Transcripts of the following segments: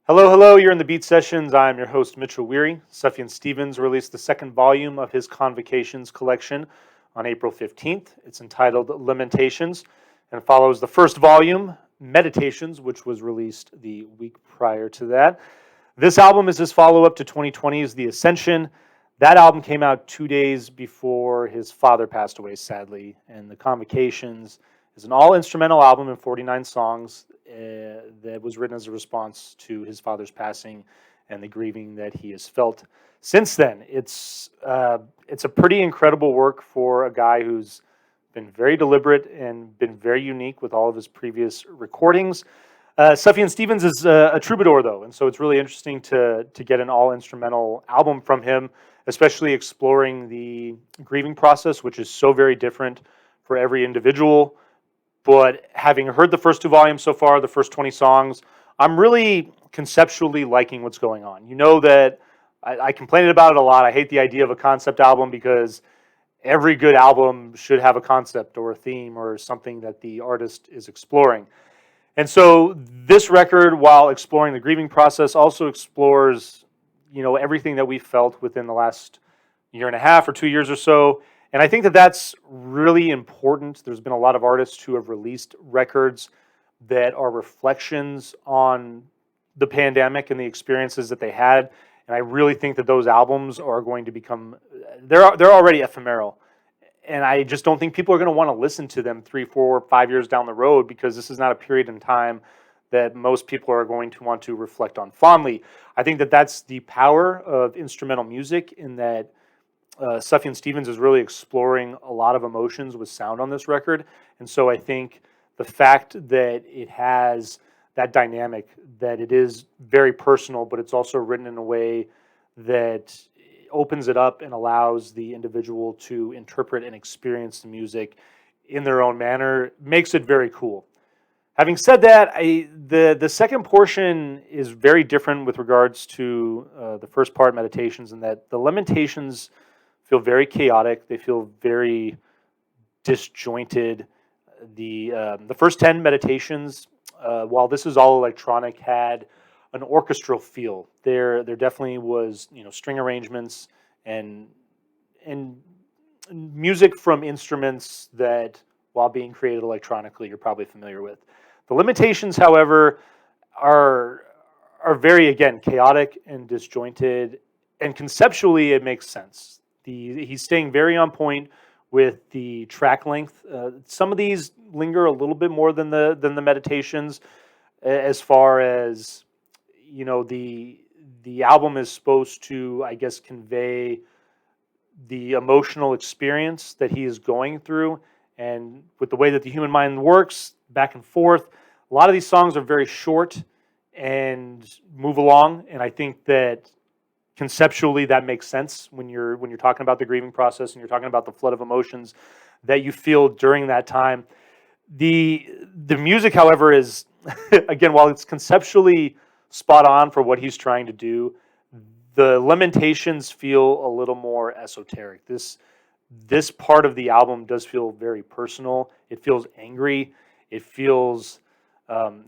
Hello, hello, you're in the Beat Sessions. I'm your host, Mitchell Weary. Sufjan Stevens released the second volume of his Convocations collection on April 15th. It's entitled Lamentations and follows the first volume, Meditations, which was released the week prior to that. This album is his follow-up to 2020's The Ascension. That album came out 2 days before his father passed away, sadly, and the Convocations is an all-instrumental album in 49 songs that was written as a response to his father's passing and the grieving that he has felt since then. It's a pretty incredible work for a guy who's been very deliberate and been very unique with all of his previous recordings. Sufjan Stevens is a troubadour, though, and so it's really interesting to get an all-instrumental album from him, especially exploring the grieving process, which is so very different for every individual. But having heard the first two volumes so far, the first 20 songs, I'm really conceptually liking what's going on. You know that I complained about it a lot. I hate the idea of a concept album because every good album should have a concept or a theme or something that the artist is exploring. And so this record, while exploring the grieving process, also explores, everything that we felt within the last year and a half or 2 years or so. And I think that that's really important. There's been a lot of artists who have released records that are reflections on the pandemic and the experiences that they had. And I really think that those albums are going to become, they're already ephemeral. And I just don't think people are going to want to listen to them 3, 4, 5 years down the road, because this is not a period in time that most people are going to want to reflect on fondly. I think that that's the power of instrumental music, in that Sufjan Stevens is really exploring a lot of emotions with sound on this record. And so I think the fact that it has that dynamic, that it is very personal, but it's also written in a way that opens it up and allows the individual to interpret and experience the music in their own manner, makes it very cool. Having said that, the second portion is very different with regards to the first part, Meditations, in that the Lamentations feel very chaotic. They feel very disjointed. The first 10 Meditations, while this is all electronic, had an orchestral feel. There definitely was string arrangements and music from instruments that, while being created electronically, you're probably familiar with. The Lamentations, however, are very, again, chaotic and disjointed, and conceptually it makes sense. He's staying very on point with the track length. Some of these linger a little bit more than the Meditations, as far as the album is supposed to, I guess, convey the emotional experience that he is going through. And with the way that the human mind works, back and forth, a lot of these songs are very short and move along. And I think that conceptually that makes sense when you're talking about the grieving process and you're talking about the flood of emotions that you feel during that time. The music, however, is again, while it's conceptually spot on for what he's trying to do, the Lamentations feel a little more esoteric. This part of the album does feel very personal. It feels angry. It feels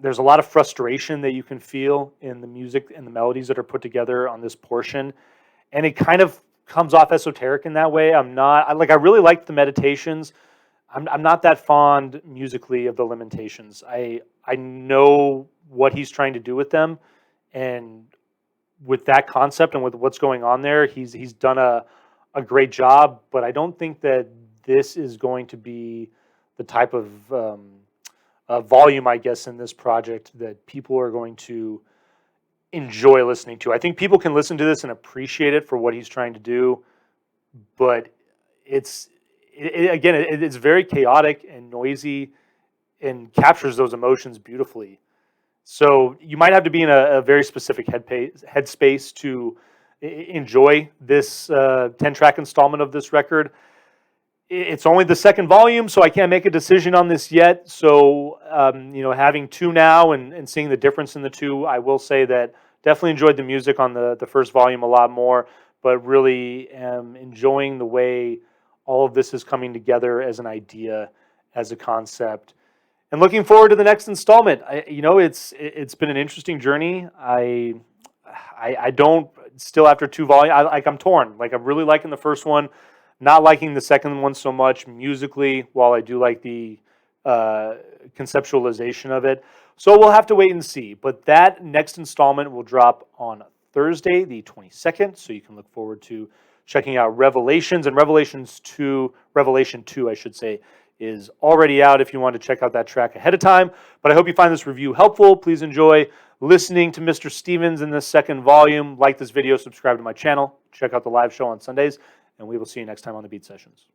there's a lot of frustration that you can feel in the music and the melodies that are put together on this portion, and it kind of comes off esoteric in that way. I really liked the Meditations. I'm not that fond musically of the Lamentations. I know what he's trying to do with them, and with that concept and with what's going on there, he's done a great job. But I don't think that this is going to be the type of volume, I guess, in this project that people are going to enjoy listening to. I think people can listen to this and appreciate it for what he's trying to do, but it's very chaotic and noisy and captures those emotions beautifully. So you might have to be in a very specific headspace to enjoy this 10-track installment of this record. It's only the second volume, so I can't make a decision on this yet. So, having two now and seeing the difference in the two, I will say that definitely enjoyed the music on the first volume a lot more, but really am enjoying the way all of this is coming together as an idea, as a concept. And looking forward to the next installment. It's been an interesting journey. I don't still after 2 volumes. I'm torn. Like I'm really liking the first one, not liking the second one so much musically. While I do like the conceptualization of it, so we'll have to wait and see. But that next installment will drop on Thursday, the 22nd. So you can look forward to checking out Revelations and Revelation 2, I should say, is already out if you want to check out that track ahead of time. But I hope you find this review helpful. Please enjoy listening to Mr. Stevens in the second volume. Like this video, subscribe to my channel, check out the live show on Sundays, and we will see you next time on the Beat Sessions.